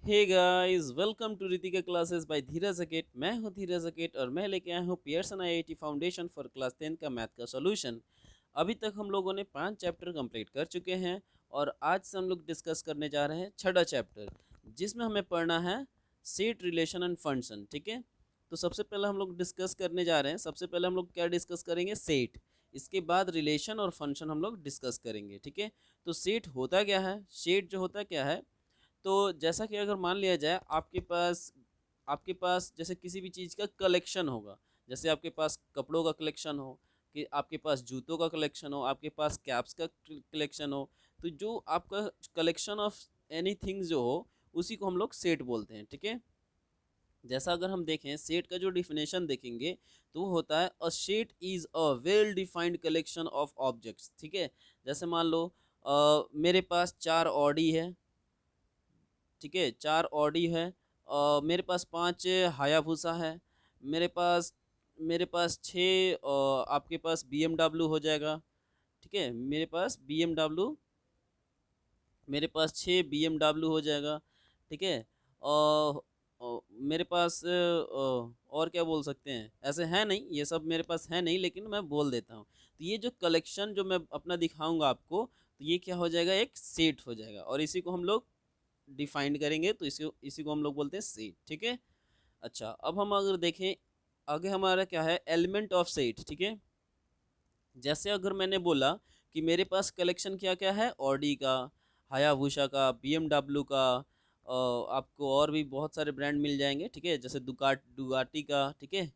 Hey guys, welcome to Ritika classes by Dheeraj Aket. मैं हूं धीरज अकेट और मैं लेके आया हूं Pearson IIT foundation for class 10 का मैथ का सॉल्यूशन। अभी तक हम लोगों ने 5 चैप्टर कंप्लीट कर चुके हैं और आज से हम लोग डिस्कस करने जा रहे हैं छठा चैप्टर, जिसमें हमें पढ़ना है सेट रिलेशन एंड फंक्शन। ठीक है, तो सबसे पहले हम लोग डिस्कस करने जा रहे हैं। सबसे पहले हम लोग क्या डिस्कस करेंगे? सेट। इसके बाद रिलेशन और फंक्शन हम लोग डिस्कस करेंगे। ठीक है, तो सेट होता क्या है? सेट जो होता क्या है, तो जैसा कि अगर मान लिया जाए आपके पास जैसे किसी भी चीज़ का कलेक्शन होगा। जैसे आपके पास कपड़ों का कलेक्शन हो, कि आपके पास जूतों का कलेक्शन हो, आपके पास कैप्स का कलेक्शन हो। तो जो आपका कलेक्शन ऑफ एनीथिंग जो हो, उसी को हम लोग सेट बोलते हैं। ठीक है, जैसा अगर हम देखें सेट का जो डिफिनेशन देखेंगे, तो वो होता है a set is a well defined collection of objects. ठीक है, जैसे मान लो मेरे पास 4 ऑडी है। ठीक है, 4 ऑडी है। मेरे पास 5 हायाबुसा है। मेरे पास मेरे पास 6 आपके पास BMW हो जाएगा। ठीक है, मेरे पास 6 BMW हो जाएगा। ठीक है, मेरे पास और क्या बोल सकते हैं, ऐसे है नहीं, ये सब मेरे पास है नहीं, लेकिन मैं बोल देता हूँ। तो ये जो कलेक्शन जो मैं अपना दिखाऊंगा आपको, तो ये क्या हो जाएगा? एक सेट हो जाएगा और इसी को हम लोग डिफाइंड करेंगे। तो इसी को हम लोग बोलते हैं सेट। ठीक है, अच्छा, अब हम अगर देखें आगे हमारा क्या है, एलिमेंट ऑफ सेट। ठीक है, जैसे अगर मैंने बोला कि मेरे पास कलेक्शन क्या क्या है, ऑडी का, हायाबुसा का, BMW का, आपको और भी बहुत सारे ब्रांड मिल जाएंगे। ठीक है, जैसे दुगाटी का। ठीक है,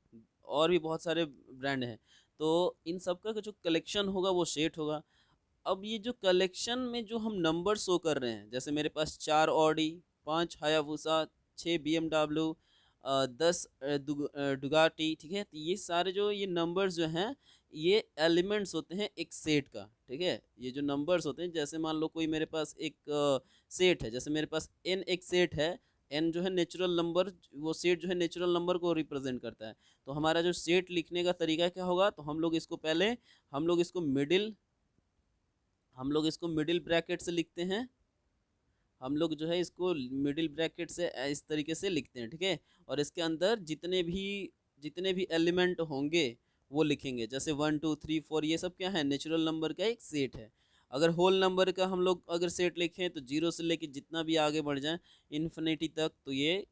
और भी बहुत सारे ब्रांड हैं। तो इन सब का जो कलेक्शन होगा वो सेट होगा। अब ये जो कलेक्शन में जो हम नंबर शो कर रहे हैं, जैसे मेरे पास 4 ऑडी, 5 हायाबुसा, 6 BMW, 10 डुगाटी। ठीक है, तो ये सारे जो ये नंबर्स जो हैं, ये एलिमेंट्स होते हैं एक सेट का। ठीक है, ये जो नंबर्स होते हैं, जैसे मान लो कोई मेरे पास एक सेट है, जैसे मेरे पास n एक सेट है। n जो है नेचुरल नंबर, वो सेट जो है नेचुरल नंबर को रिप्रेजेंट करता है। तो हमारा जो सेट लिखने का तरीका क्या होगा, तो हम लोग इसको मिडिल ब्रैकेट से लिखते हैं। हम लोग जो है इसको मिडिल ब्रैकेट से इस तरीके से लिखते हैं। ठीक है, और इसके अंदर जितने भी एलिमेंट होंगे वो लिखेंगे। जैसे 1 2 3 4, ये सब क्या है? नेचुरल नंबर का एक सेट है। अगर होल नंबर का हम लोग अगर सेट लिखें, तो जीरो से लेके जितना भी आगे बढ़ जाए इन्फिनिटी तक, तो ये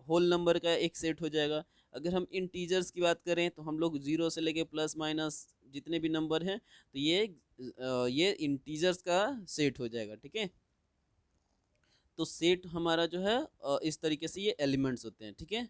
होल नंबर का एक सेट हो जाएगा। अगर हम इंटीजर्स की बात करें, तो हम लोग जीरो से लेके प्लस माइनस जितने भी नंबर हैं, तो ये इंटीजर्स का सेट हो जाएगा। ठीक है, तो सेट हमारा जो है इस तरीके से ये एलिमेंट्स होते हैं। ठीक है,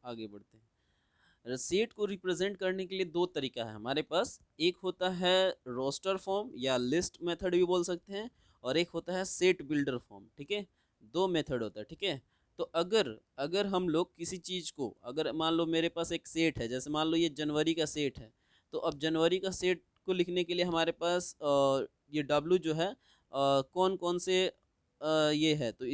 आगे बढ़ते हैं। सेट को रिप्रेजेंट करने के लिए दो तरीका है हमारे पास। एक होता है रोस्टर फॉर्म या लिस्ट मेथड भी बोल सकते हैं, और एक होता है सेट बिल्डर फॉर्म। ठीक है, दो मेथड होता है। ठीक है, तो अगर अगर हम लोग किसी चीज़ को, अगर मान लो मेरे पास एक सेट है, जैसे मान लो ये जनवरी का सेट है। तो अब जनवरी का सेट को लिखने के लिए हमारे पास ये डब्लू जो है, कौन कौन से ये है, तो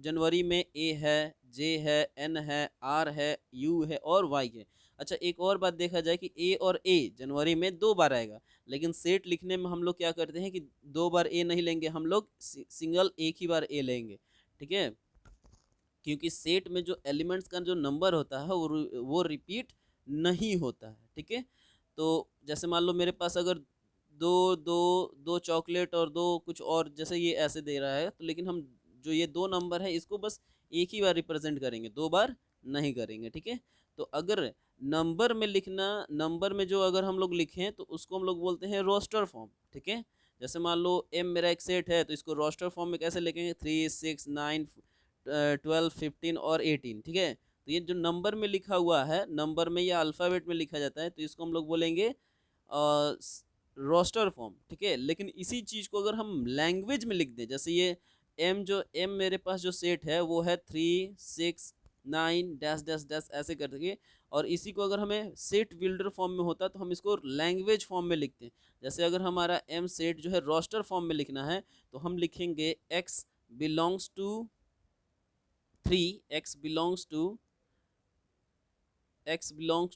जनवरी में ए है, जे है, एन है, आर है, यू है और वाई है। अच्छा, एक और बात देखा जाए कि ए और ए जनवरी में 2 बार आएगा, लेकिन सेट लिखने में हम लोग क्या करते हैं कि 2 बार ए नहीं लेंगे, हम लोग सिंगल एक ही बार ए लेंगे। ठीक है, क्योंकि सेट में जो एलिमेंट्स का जो नंबर होता है वो रिपीट नहीं होता है। ठीक है, तो जैसे मान लो मेरे पास अगर दो दो दो चॉकलेट और दो कुछ और, जैसे ये ऐसे दे रहा है, तो लेकिन हम जो ये दो नंबर है इसको बस एक ही बार रिप्रेजेंट करेंगे, 2 बार नहीं करेंगे। ठीक है, तो अगर नंबर में जो अगर हम लोग लिखें, तो उसको हम लोग बोलते हैं रोस्टर फॉर्म। ठीक है, जैसे मान लो एम मेरा एक सेट है, तो इसको रोस्टर फॉर्म में कैसे लिखेंगे? 3 6 9 12 15 और 18। ठीक है, तो ये जो नंबर में लिखा हुआ है, नंबर में या अल्फ़ाबेट में लिखा जाता है, तो इसको हम लोग बोलेंगे रोस्टर फॉर्म। ठीक है, लेकिन इसी चीज़ को अगर हम लैंग्वेज में लिख दें, जैसे ये एम मेरे पास जो सेट है वो है 3 6 9 डैश डैश डैश ऐसे करके, और इसी को अगर हमें सेट बिल्डर फॉर्म में होता तो हम इसको लैंग्वेज फॉर्म में लिखते हैं। जैसे अगर हमारा एम सेट जो है रोस्टर फॉर्म में लिखना है, तो हम लिखेंगे belongs to 3, x belongs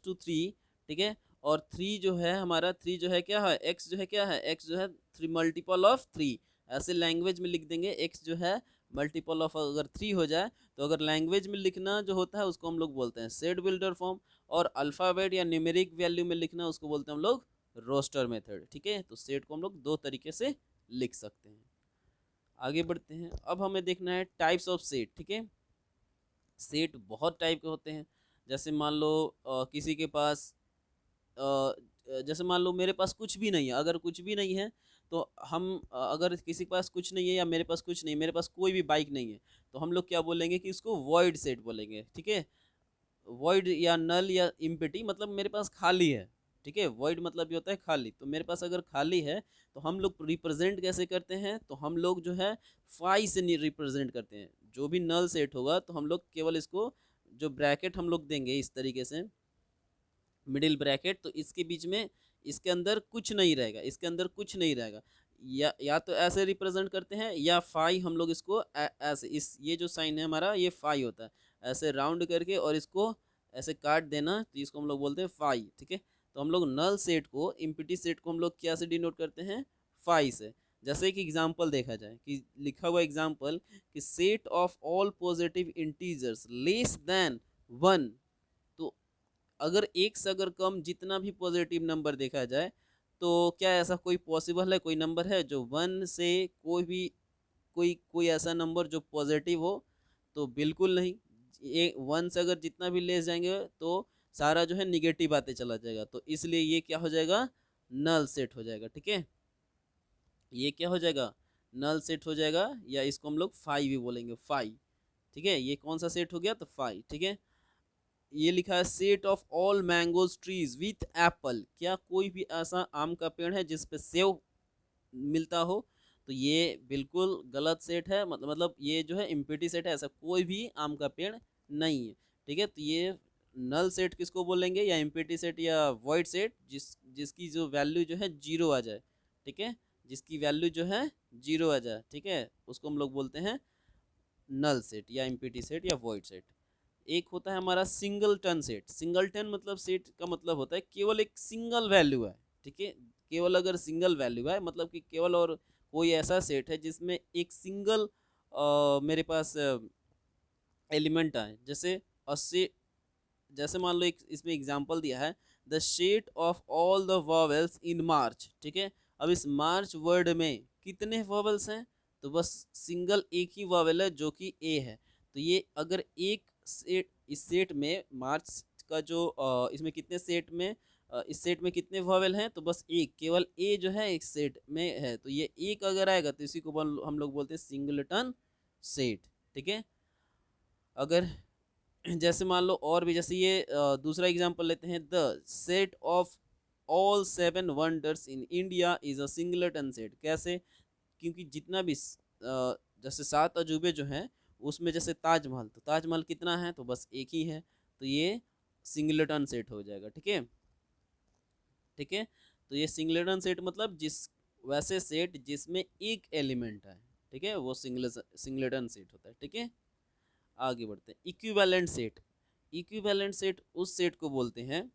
to 3। ठीक है, और थ्री जो है क्या है, x जो है क्या है, x जो है 3 मल्टीपल ऑफ 3। ऐसे लैंग्वेज में लिख देंगे, x जो है मल्टीपल ऑफ अगर 3 हो जाए तो अगर लैंग्वेज में लिखना जो होता है उसको हम लोग बोलते हैं सेट बिल्डर फॉर्म, और अल्फ़ाबेट या न्यूमेरिक वैल्यू में लिखना उसको बोलते हैं हम लोग रोस्टर मेथड। ठीक है, तो सेट को हम लोग दो तरीके से लिख सकते हैं। आगे बढ़ते हैं, अब हमें देखना है टाइप्स ऑफ सेट। ठीक है, सेट बहुत टाइप के होते हैं। जैसे मान लो किसी के पास जैसे मान लो मेरे पास कुछ भी नहीं है, अगर कुछ भी नहीं है तो हम अगर किसी के पास कुछ नहीं है या मेरे पास कुछ नहीं, मेरे पास कोई भी बाइक नहीं है, तो हम लोग क्या बोलेंगे कि इसको वॉइड सेट बोलेंगे। ठीक है, वॉइड या नल या इम्पिटी मतलब मेरे पास खाली है। ठीक है, वॉइड मतलब ये होता है खाली, तो मेरे पास अगर खाली है तो हम लोग रिप्रेजेंट कैसे करते हैं, तो हम लोग जो है फाई से रिप्रेजेंट करते हैं। जो भी नल सेट होगा तो हम लोग केवल इसको जो ब्रैकेट हम लोग देंगे इस तरीके से मिडिल ब्रैकेट, तो इसके बीच में इसके अंदर कुछ नहीं रहेगा, इसके अंदर कुछ नहीं रहेगा। या तो ऐसे रिप्रेजेंट करते हैं या फाई हम लोग इसको ऐसे, इस ये जो साइन है हमारा ये फाई होता है, ऐसे राउंड करके और इसको ऐसे काट देना, तो इसको हम लोग बोलते हैं फाई। ठीक है, तो हम लोग नल सेट को इम्पिटी सेट को हम लोग क्या से डिनोट करते हैं, फाई से। जैसे कि एग्जांपल देखा जाए कि लिखा हुआ एग्जांपल कि set of all positive integers less than 1, तो अगर एक से अगर कम जितना भी पॉजिटिव नंबर देखा जाए तो क्या ऐसा कोई पॉसिबल है, कोई नंबर है जो 1 से कोई भी कोई कोई ऐसा नंबर जो पॉजिटिव हो, तो बिल्कुल नहीं। ये 1 से अगर जितना भी ले जाएंगे तो सारा जो है निगेटिव आते चला जाएगा, तो इसलिए ये क्या हो जाएगा, नल सेट हो जाएगा। ठीक है, ये क्या हो जाएगा, नल सेट हो जाएगा, या इसको हम लोग फाई भी बोलेंगे, फाई। ठीक है, ये कौन सा सेट हो गया, तो फाई। ठीक है, ये लिखा है set of all mangoes trees with Apple, क्या कोई भी ऐसा आम का पेड़ है जिस पे सेव मिलता हो, तो ये बिल्कुल गलत सेट है। मतलब ये जो है इम्पिटी सेट है, ऐसा कोई भी आम का पेड़ नहीं है। ठीक है, तो ये नल सेट किसको बोलेंगे, या इम्पिटी सेट या वॉइड सेट जिसकी जो वैल्यू जो है जीरो आ जाए। ठीक है, जिसकी वैल्यू जो है जीरो आ जाए, ठीक है, उसको हम लोग बोलते हैं नल सेट या इम्पिटी सेट या वॉइड सेट। एक होता है हमारा singleton set. Singleton मतलब सेट का मतलब होता है केवल एक सिंगल वैल्यू है। ठीक है, केवल अगर सिंगल वैल्यू है मतलब कि केवल और कोई ऐसा सेट है जिसमें एक सिंगल मेरे पास एलिमेंट आए। जैसे 80, जैसे मान लो एक इसमें एग्जांपल दिया है the set of all the vowels in March. ठीक है, अब इस मार्च वर्ड में कितने वॉवेल्स हैं, तो बस सिंगल एक ही वॉवेल है जो कि ए है। तो ये अगर एक सेट, इस सेट में मार्च का जो इसमें कितने सेट में इस सेट में कितने वॉवेल हैं, तो बस एक, केवल ए जो है एक सेट में है, तो ये एक अगर आएगा तो इसी को हम लोग बोलते हैं सिंगलटन सेट। ठीक है, अगर जैसे मान लो और भी, जैसे ये दूसरा एग्जांपल लेते हैं the set of all seven wonders in India is a singleton set. कैसे, क्योंकि जितना भी जैसे 7 अजूबे जो हैं उसमें जैसे ताजमहल, तो ताजमहल कितना है, तो बस एक ही है, तो ये सिंगलटन सेट हो जाएगा। ठीक है, ठीक है, तो ये सिंगलटन सेट मतलब जिस वैसे सेट जिसमें एक एलिमेंट है, ठीक है, वो सिंगलटन सेट होता है। ठीक है, आगे बढ़ते हैं इक्विवेलेंट सेट। इक्विवेलेंट सेट उस सेट को बोलते हैं,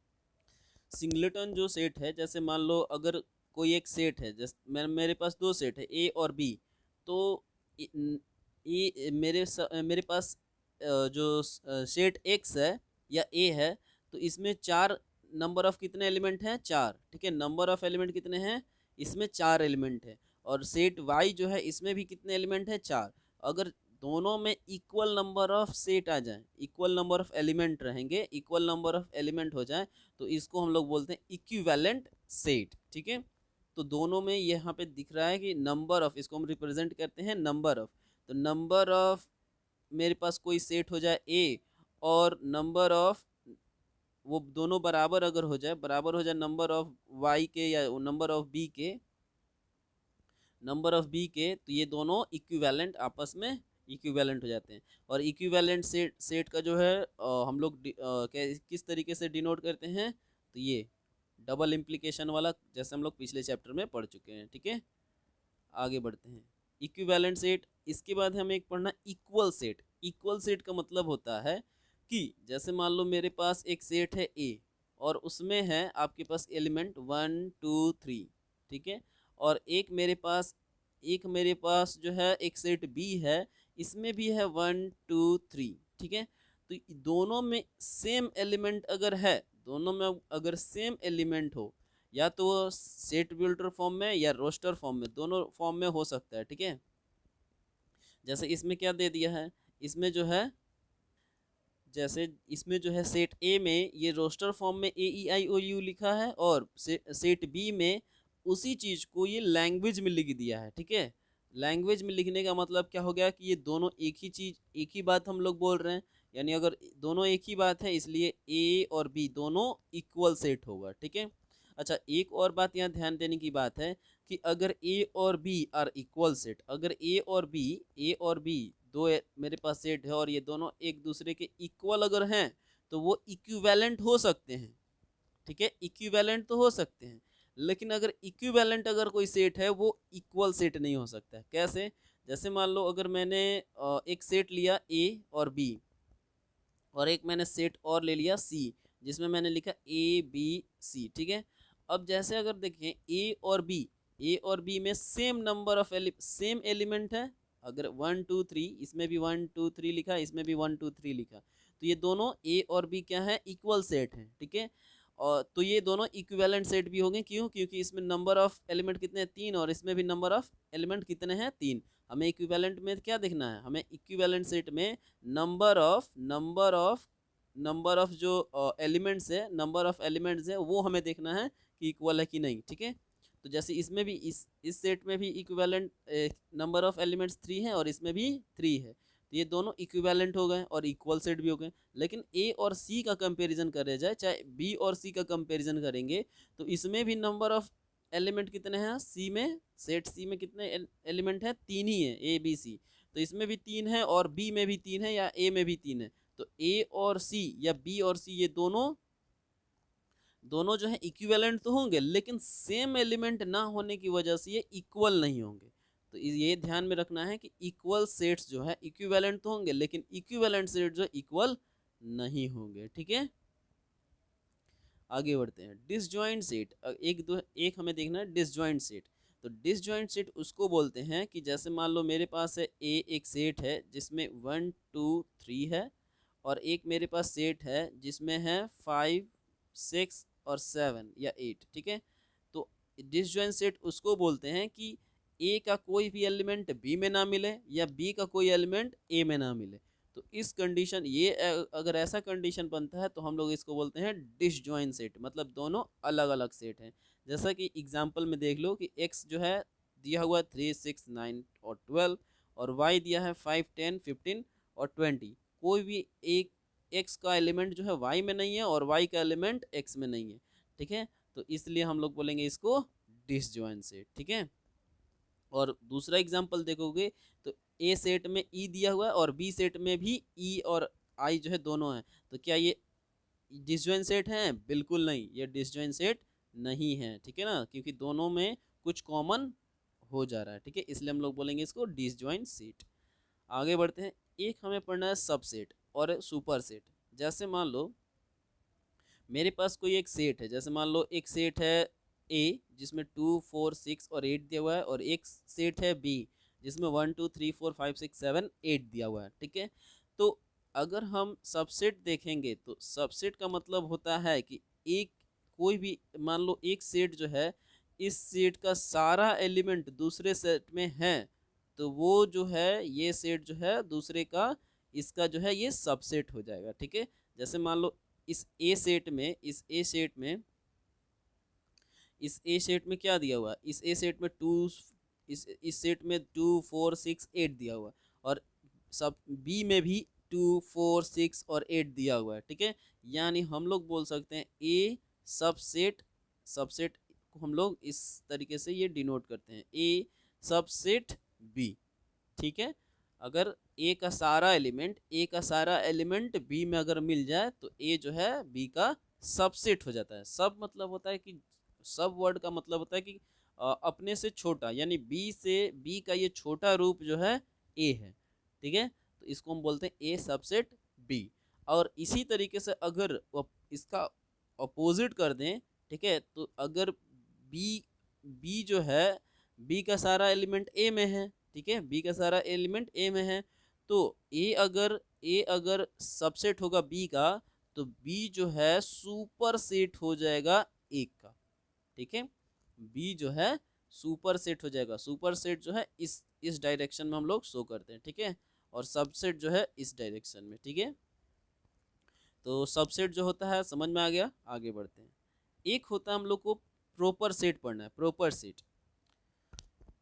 सिंगलेटन जो सेट है, जैसे मान लो अगर कोई एक सेट है, जैसे मेरे पास दो सेट है ए और बी, तो ए मेरे पास जो सेट एक्स है या ए है, तो इसमें चार नंबर ऑफ कितने एलिमेंट हैं, चार। ठीक है, नंबर ऑफ एलिमेंट कितने हैं, इसमें चार एलिमेंट है। और सेट वाई जो है इसमें भी कितने एलिमेंट है, चार। अगर दोनों में इक्वल नंबर ऑफ सेट आ जाए, इक्वल नंबर ऑफ एलिमेंट रहेंगे, इक्वल नंबर ऑफ एलिमेंट हो जाए, तो इसको हम लोग बोलते हैं इक्विवेलेंट सेट। ठीक है, तो दोनों में यहाँ पे दिख रहा है कि नंबर ऑफ, इसको हम रिप्रेजेंट करते हैं नंबर ऑफ, तो नंबर ऑफ मेरे पास कोई सेट हो जाए ए, और नंबर ऑफ वो दोनों बराबर अगर हो जाए, बराबर हो जाए नंबर ऑफ वाई के या नंबर ऑफ बी के, नंबर ऑफ बी के, तो ये दोनों इक्विवेलेंट आपस में इक्विवेलेंट हो जाते हैं। और इक्विवेलेंट सेट का जो है हम लोग किस तरीके से डिनोट करते हैं, तो ये डबल इम्प्लीकेशन वाला, जैसे हम लोग पिछले चैप्टर में पढ़ चुके हैं। ठीक है, आगे बढ़ते हैं इक्विवेलेंट सेट। इसके बाद हमें एक पढ़ना इक्वल सेट। इक्वल सेट का मतलब होता है कि जैसे मान लो मेरे पास एक सेट है ए, और उसमें है आपके पास एलिमेंट 1 2 3। ठीक है, और एक मेरे पास जो है एक सेट बी है, इसमें भी है 1 2 3, ठीक है। तो दोनों में सेम एलिमेंट अगर है, दोनों में अगर सेम एलिमेंट हो, या तो वो सेट बिल्डर फॉर्म में या रोस्टर फॉर्म में, दोनों फॉर्म में हो सकता है, ठीक है। जैसे इसमें क्या दे दिया है, इसमें जो है, जैसे इसमें जो है सेट ए में ये रोस्टर फॉर्म में AEIOU लिखा है, और सेट बी में उसी चीज को ये लैंग्वेज में लिख दिया है, ठीक है। लैंग्वेज में लिखने का मतलब क्या हो गया कि ये दोनों एक ही चीज, एक ही बात हम लोग बोल रहे हैं। यानी अगर दोनों एक ही बात है, इसलिए ए और बी दोनों इक्वल सेट होगा, ठीक है। अच्छा, एक और बात यहाँ ध्यान देने की बात है कि अगर ए और बी आर इक्वल सेट, अगर ए और बी दो मेरे पास सेट है और ये दोनों एक दूसरे के इक्वल अगर हैं, तो वो इक्विवेलेंट हो सकते हैं, ठीक है। इक्विवेलेंट तो हो सकते हैं, लेकिन अगर इक्विवेलेंट अगर कोई सेट है, वो इक्वल सेट नहीं हो सकता है। कैसे? जैसे मान लो अगर मैंने एक सेट लिया ए और बी, और एक मैंने सेट और ले लिया सी, जिसमें मैंने लिखा ABC, ठीक है। अब जैसे अगर देखें ए और बी में same number of same element है, अगर 1 2 3, इसमें भी 1 2 3 लिखा, इसमें भी 1 2 3 लिखा, तो ये दोनों ए और बी क्या है, इक्वल सेट है, ठीक है। और तो ये दोनों इक्विवेलेंट सेट भी होंगे, क्यों? क्योंकि इसमें नंबर ऑफ एलिमेंट कितने हैं, 3, और इसमें भी नंबर ऑफ एलिमेंट कितने हैं, 3। हमें इक्विवेलेंट में क्या देखना है, हमें इक्विवेलेंट सेट में नंबर ऑफ जो एलिमेंट्स है, वो हमें देखना है कि इक्वल है कि नहीं, ठीक है। तो जैसे इसमें भी इस सेट में भी इक्विवेलेंट नंबर ऑफ एलिमेंट्स 3 है, और इसमें भी 3 है, तो ये दोनों इक्विवेलेंट हो गए और इक्वल सेट भी हो गए। लेकिन ए और सी का कंपैरिजन करे जाए, चाहे बी और सी का कंपैरिजन करेंगे, तो इसमें भी नंबर ऑफ एलिमेंट कितने हैं, सी में, सेट सी में कितने एलिमेंट हैं, 3 ही है, ABC। तो इसमें भी 3 है, और बी में भी 3 है, या ए में भी 3 है। तो ए और सी या बी और सी, ये दोनों दोनों जो है इक्विवेलेंट तो होंगे, लेकिन सेम एलिमेंट ना होने की वजह से ये इक्वल नहीं होंगे। तो ये ध्यान में रखना है कि इक्वल सेट्स जो है इक्विवेलेंट तो होंगे, लेकिन इक्विवेलेंट सेट जो इक्वल नहीं होंगे, ठीक है। आगे बढ़ते हैं, डिसजॉइंट सेट। एक हमें देखना है डिसजॉइंट सेट। तो डिसजॉइंट सेट उसको बोलते हैं कि जैसे मान लो मेरे पास है ए, एक सेट है जिसमें 1 2 3 है, और एक मेरे पास सेट है जिसमें है 5 6 और 7 या 8, ठीक है। तो डिसजॉइंट सेट उसको बोलते हैं कि ए का कोई भी एलिमेंट बी में ना मिले, या बी का कोई एलिमेंट ए में ना मिले। तो इस कंडीशन, ये अगर ऐसा कंडीशन बनता है, तो हम लोग इसको बोलते हैं डिसजॉइंट सेट, मतलब दोनों अलग अलग सेट हैं। जैसा कि एग्जांपल में देख लो कि x जो है दिया हुआ है 3 6 9 और 12, और y दिया है 5 10 15 और 20। कोई भी एक x का एलिमेंट जो है y में नहीं है, और y का एलिमेंट x में नहीं है, ठीक है। तो इसलिए हम लोग बोलेंगे इसको डिसजॉइंट सेट, ठीक है। और दूसरा एग्जांपल देखोगे तो ए सेट में ई दिया हुआ है, और बी सेट में भी ई और आई जो है दोनों हैं। तो क्या ये डिसजॉइंट सेट हैं? बिल्कुल नहीं, ये डिसजॉइंट सेट नहीं है, ठीक है ना, क्योंकि दोनों में कुछ कॉमन हो जा रहा है, ठीक है। इसलिए हम लोग बोलेंगे इसको डिसजॉइंट सेट। आगे बढ़ते हैं, एक हमें पढ़ना है सबसेट और सुपर सेट। जैसे मान लो मेरे पास कोई एक सेट है, जैसे मान लो एक सेट है ए जिसमें 2 4 6 और 8 दिया हुआ है, और एक सेट है बी जिसमें 1 2 3 4 5 6 7 8 दिया हुआ है, ठीक है। तो अगर हम सबसेट देखेंगे, तो सबसेट का मतलब होता है कि एक कोई भी, मान लो एक सेट जो है, इस सेट का सारा एलिमेंट दूसरे सेट में है, तो वो जो है ये सेट जो है दूसरे का, इसका जो है ये सबसेट हो जाएगा, ठीक है। जैसे मान लो इस ए सेट में क्या दिया हुआ है, इस ए सेट में इस सेट में 2 4 6 8 दिया हुआ है, और सब बी में भी 2 4 6 और 8 दिया हुआ है, ठीक है। यानी हम लोग बोल सकते हैं ए सबसेट, सबसेट को हम लोग इस तरीके से ये डिनोट करते हैं, ए सबसेट बी, ठीक है। अगर ए का सारा एलिमेंट बी में अगर मिल जाए, तो ए जो है बी का सबसेट हो जाता है। सब मतलब होता है कि, सब वर्ड का मतलब होता है कि अपने से छोटा, यानी बी का ये छोटा रूप जो है ए है, ठीक है। तो इसको हम बोलते हैं ए सबसेट बी। और इसी तरीके से अगर इसका अपोजिट कर दें, ठीक है, तो अगर बी बी का सारा एलिमेंट ए में है, ठीक है, बी का सारा एलिमेंट ए में है, तो ए अगर सबसेट होगा बी का, तो बी जो है सुपर सेट हो जाएगा ए का, ठीक है। बी जो है सुपर सेट हो जाएगा, सुपर सेट जो है इस डायरेक्शन में हम लोग शो करते हैं, ठीक है, और सबसेट जो है इस डायरेक्शन में, ठीक है। तो सबसेट जो होता है समझ में आ गया, आगे बढ़ते हैं। एक होता है हम लोग को प्रॉपर सेट पढ़ना है, प्रॉपर सेट।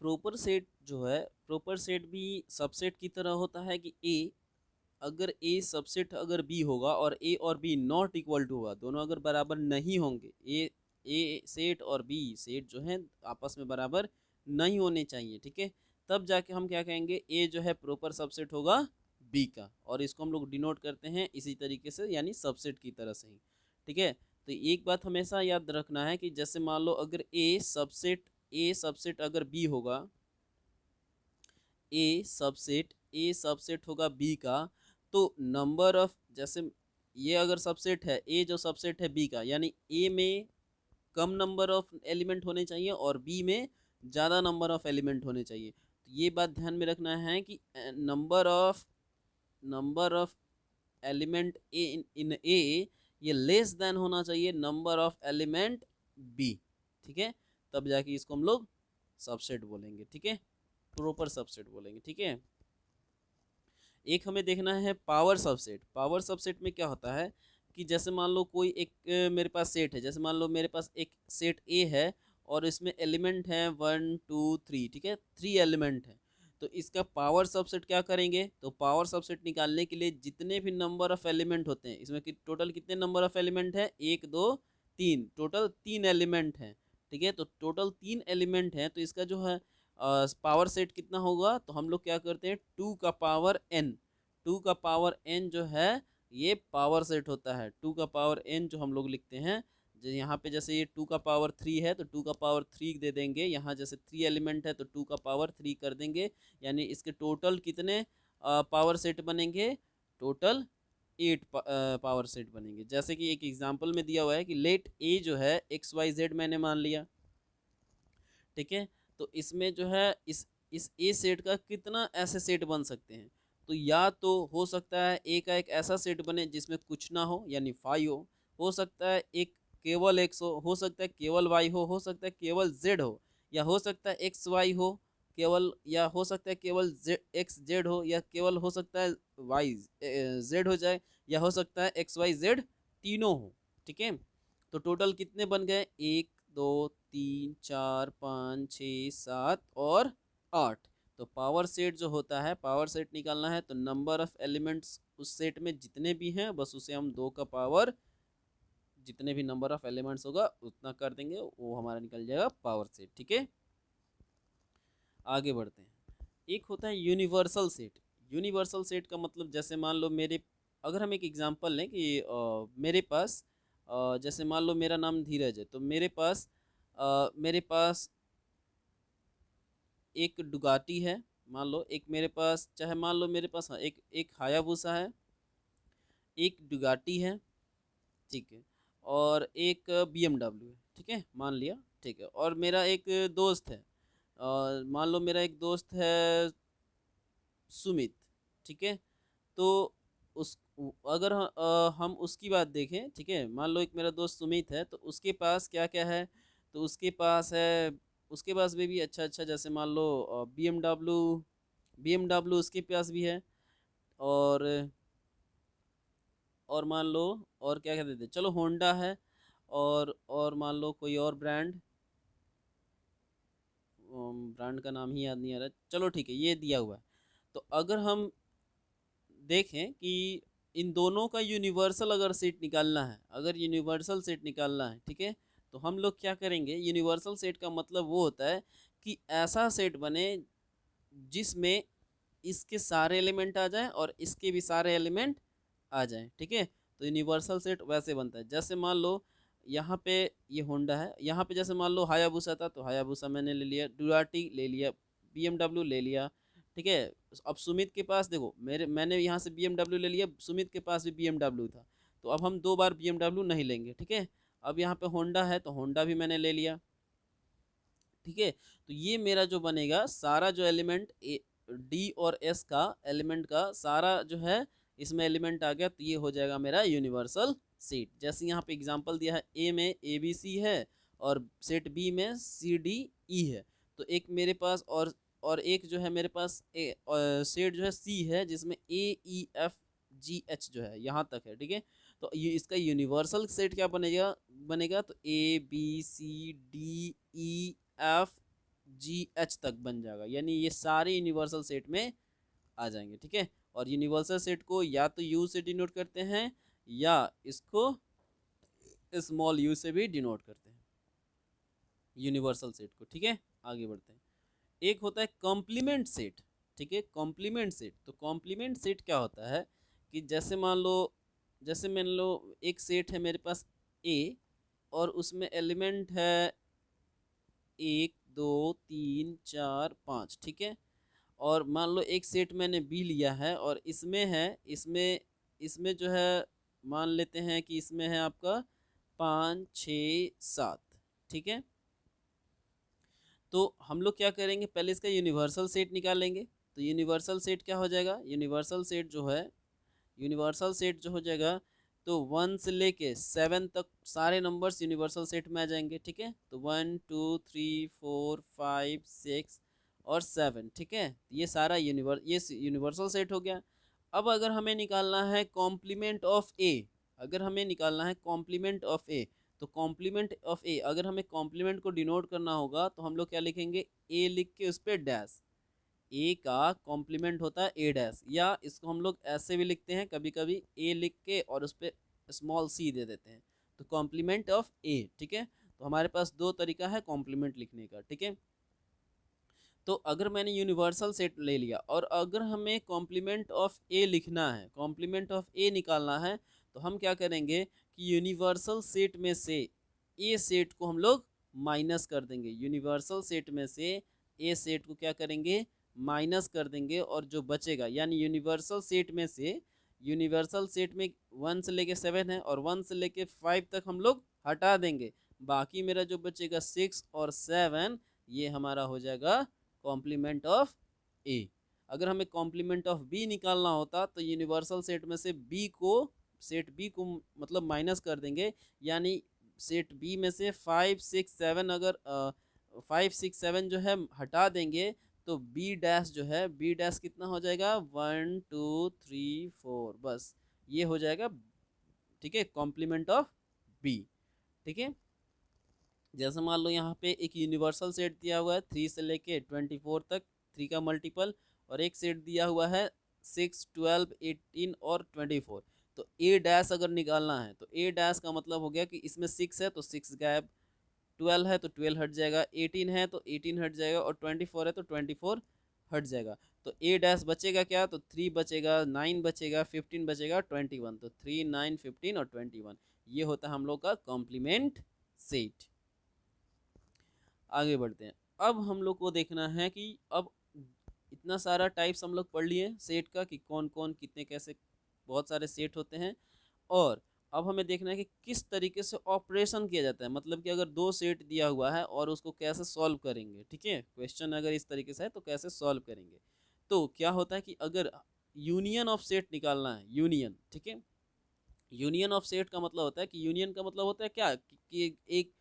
प्रॉपर सेट जो है, प्रॉपर सेट भी सबसेट की तरह होता है कि ए, अगर ए सबसेट अगर बी होगा और ए और बी नॉट इक्वल टू होगा, दोनों अगर बराबर नहीं होंगे, ए सेट और बी सेट जो है आपस में बराबर नहीं होने चाहिए, ठीक है, तब जाके हम क्या कहेंगे, ए जो है प्रॉपर सबसेट होगा बी का, और इसको हम लोग डिनोट करते हैं इसी तरीके से, यानी सबसेट की तरह से ही, ठीक है। तो एक बात हमेशा याद रखना है कि जैसे मान लो अगर ए सबसेट अगर बी होगा, ए सबसेट होगा बी का, तो नंबर ऑफ, जैसे ये अगर सबसेट है, ए जो सबसेट है बी का, यानी ए में कम नंबर ऑफ एलिमेंट होने चाहिए और बी में ज़्यादा नंबर ऑफ एलिमेंट होने चाहिए। तो ये बात ध्यान में रखना है कि नंबर ऑफ एलिमेंट इन ए ये लेस देन होना चाहिए नंबर ऑफ एलिमेंट बी, ठीक है, तब जाके इसको हम लोग सबसेट बोलेंगे, ठीक है, प्रॉपर सबसेट बोलेंगे, ठीक है। एक हमें देखना है पावर सबसेट। पावर सबसेट में क्या होता है कि जैसे मान लो कोई एक मेरे पास सेट है, जैसे मान लो मेरे पास एक सेट ए है और इसमें एलिमेंट है 1 2 3, ठीक है, 3 एलिमेंट है। तो इसका पावर सबसेट क्या करेंगे, तो पावर सबसेट निकालने के लिए जितने भी नंबर ऑफ एलिमेंट होते हैं, इसमें टोटल कितने नंबर ऑफ एलिमेंट है, 1 2 3, टोटल 3 एलिमेंट हैं, ठीक है। तो टोटल 3 एलिमेंट हैं, तो इसका जो है पावर सेट कितना होगा, तो हम लोग क्या करते हैं 2 का पावर n, 2 का पावर n जो है ये पावर सेट होता है। 2 का पावर n जो हम लोग लिखते हैं, जो यहाँ पे जैसे ये 2 का पावर 3 है तो 2 का पावर 3 दे देंगे, यहाँ जैसे 3 एलिमेंट है तो 2 का पावर 3 कर देंगे, यानी इसके टोटल कितने पावर सेट बनेंगे, टोटल 8 पावर सेट बनेंगे। जैसे कि एक एग्जांपल में दिया हुआ है कि लेट ए जो है XYZ मैंने मान लिया, ठीक है। तो इसमें जो है इस ए सेट का कितना ऐसे सेट बन सकते हैं, तो या तो हो सकता है ए का एक ऐसा सेट बने जिसमें कुछ ना हो, यानी 5 हो सकता है एक केवल एक्स हो सकता है केवल वाई हो सकता है केवल जेड हो, या हो सकता है एक्स वाई हो केवल, या हो सकता है केवल एक्स जेड हो, या केवल हो सकता है वाई जेड हो जाए, या हो सकता है एक्स वाई जेड तीनों हो, ठीक है। तो टोटल कितने बन गए, 1 2 3 4 5 6 7 और 8। तो पावर सेट जो होता है, पावर सेट निकालना है तो नंबर ऑफ एलिमेंट्स उस सेट में जितने भी हैं बस उसे हम 2 का पावर, जितने भी नंबर ऑफ एलिमेंट्स होगा उतना कर देंगे, वो हमारा निकल जाएगा पावर सेट, ठीक है। आगे बढ़ते हैं। एक होता है यूनिवर्सल सेट। यूनिवर्सल सेट का मतलब जैसे मान लो मेरे, अगर हम एक एग्जांपल लें कि मेरे पास जैसे मान लो मेरा नाम धीरज है, तो मेरे पास एक डुगाटी है, मान लो एक मेरे पास, चाहे मान लो मेरे पास, हाँ, एक एक हायाबुसा है, एक डुगाटी है, ठीक है, और एक BMW है, ठीक है, मान लिया, ठीक है, और मेरा एक दोस्त है, और मान लो मेरा एक दोस्त है सुमित, ठीक है। तो उस अगर हम उसकी बात देखें, ठीक है, मान लो एक मेरा दोस्त सुमित है, तो उसके पास क्या क्या है, तो उसके पास भी अच्छा अच्छा, जैसे मान लो बी एम डब्ल्यू उसके पास भी है, और मान लो और क्या कहते थे, चलो होंडा है, और मान लो कोई और ब्रांड, ब्रांड का नाम ही याद नहीं आ रहा, चलो ठीक है, ये दिया हुआ है। तो अगर हम देखें कि इन दोनों का यूनिवर्सल अगर सेट निकालना है, अगर यूनिवर्सल सेट निकालना है, ठीक है, तो हम लोग क्या करेंगे, यूनिवर्सल सेट का मतलब वो होता है कि ऐसा सेट बने जिसमें इसके सारे एलिमेंट आ जाएं और इसके भी सारे एलिमेंट आ जाएं, ठीक है। तो यूनिवर्सल सेट वैसे बनता है, जैसे मान लो यहाँ पे ये होंडा है, यहाँ पे जैसे मान लो हायाबुसा था तो हायाबुसा मैंने ले लिया, डुराटी ले लिया, BMW ले लिया, ठीक है। अब सुमित के पास देखो, मैंने यहाँ से BMW ले लिया, सुमित के पास भी BMW था, तो अब हम 2 बार BMW नहीं लेंगे, ठीक है। अब यहाँ पे होंडा है तो होंडा भी मैंने ले लिया, ठीक है। तो ये मेरा जो बनेगा सारा जो एलिमेंट डी और एस का एलिमेंट का सारा जो है इसमें एलिमेंट आ गया, तो ये हो जाएगा मेरा यूनिवर्सल सेट। जैसे यहाँ पे एग्जांपल दिया है, ए में ए बी सी है और सेट बी में सी डी ई है। तो एक मेरे पास और एक जो है मेरे पास सेट जो है सी है जिसमें ए ई एफ जी एच जो है यहाँ तक है, ठीक है। तो ये इसका यूनिवर्सल सेट क्या बनेगा बनेगा तो A B C D E F G H तक बन जाएगा, यानी ये सारे यूनिवर्सल सेट में आ जाएंगे, ठीक है। और यूनिवर्सल सेट को या तो यू से डिनोट करते हैं या इसको स्मॉल यू से भी डिनोट करते हैं यूनिवर्सल सेट को, ठीक है। आगे बढ़ते हैं। एक होता है कॉम्प्लीमेंट सेट, ठीक है। कॉम्प्लीमेंट सेट, तो कॉम्प्लीमेंट सेट क्या होता है कि जैसे मान लो एक सेट है मेरे पास ए और उसमें एलिमेंट है 1 2 3 4 5, ठीक है। और मान लो एक सेट मैंने बी लिया है और इसमें जो है मान लेते हैं कि इसमें है आपका 5 6 7, ठीक है। तो हम लोग क्या करेंगे, पहले इसका यूनिवर्सल सेट निकालेंगे। तो यूनिवर्सल सेट क्या हो जाएगा, यूनिवर्सल सेट जो हो जाएगा तो 1 से लेके 7 तक सारे नंबर्स यूनिवर्सल सेट में आ जाएंगे, ठीक है। तो 1 2 3 4 5 6 और 7, ठीक है। ये सारा यूनिवर्सल सेट हो गया। अब अगर हमें निकालना है कॉम्प्लीमेंट ऑफ ए, तो कॉम्प्लीमेंट ऑफ ए अगर हमें कॉम्प्लीमेंट को डिनोट करना होगा तो हम लोग क्या लिखेंगे, ए लिख के उस पर डैश। ए का कॉम्प्लीमेंट होता है ए डैश, या इसको हम लोग ऐसे भी लिखते हैं कभी कभी, ए लिख के और उस पर स्मॉल सी दे देते हैं, तो कॉम्प्लीमेंट ऑफ ए, ठीक है। तो हमारे पास दो तरीका है कॉम्प्लीमेंट लिखने का, ठीक है। तो अगर मैंने यूनिवर्सल सेट ले लिया और अगर हमें कॉम्प्लीमेंट ऑफ ए लिखना है, कॉम्प्लीमेंट ऑफ ए निकालना है, तो हम क्या करेंगे कि यूनिवर्सल सेट में से ए सेट को हम लोग माइनस कर देंगे। यूनिवर्सल सेट में से ए सेट को क्या करेंगे, माइनस कर देंगे, और जो बचेगा यानी यूनिवर्सल सेट में 1 से लेके 7 है और 1 से लेके 5 तक हम लोग हटा देंगे। बाकी मेरा जो बचेगा 6 और 7, ये हमारा हो जाएगा कॉम्प्लीमेंट ऑफ ए। अगर हमें कॉम्प्लीमेंट ऑफ बी निकालना होता तो यूनिवर्सल सेट में से सेट बी को मतलब माइनस कर देंगे, यानी सेट बी में से 5 6 7 अगर 5 6 7 जो है हटा देंगे तो बी डैश जो है, बी डैश कितना हो जाएगा 1 2 3 4, बस ये हो जाएगा, ठीक है, कॉम्प्लीमेंट ऑफ बी, ठीक है। जैसे मान लो यहाँ पे एक यूनिवर्सल सेट दिया हुआ है 3 से लेके 24 तक, 3 का मल्टीपल, और एक सेट दिया हुआ है 6 12 18 और 24। तो ए डैश अगर निकालना है तो ए डैश का मतलब हो गया कि इसमें 6 है तो 6 गायब, 12 है तो 12 हट जाएगा, 18 है तो 18 हट जाएगा, और 24 है तो 24 हट जाएगा। तो ए डैश बचेगा क्या, तो 3 बचेगा, 9 बचेगा, 15 बचेगा, 21। तो 3 9 15 और 21, ये होता है हम लोग का कॉम्प्लीमेंट सेट। आगे बढ़ते हैं। अब हम लोग को देखना है कि अब इतना सारा टाइप्स हम लोग पढ़ लिए सेट का कि कौन कौन कितने कैसे बहुत सारे सेट होते हैं, और अब हमें देखना है कि किस तरीके से ऑपरेशन किया जाता है, मतलब कि अगर दो सेट दिया हुआ है और उसको कैसे सॉल्व करेंगे, ठीक है। क्वेश्चन अगर इस तरीके से है तो कैसे सॉल्व करेंगे। तो क्या होता है कि अगर यूनियन ऑफ सेट निकालना है, यूनियन, ठीक है। यूनियन ऑफ सेट का मतलब होता है कि यूनियन का मतलब होता है क्या कि एक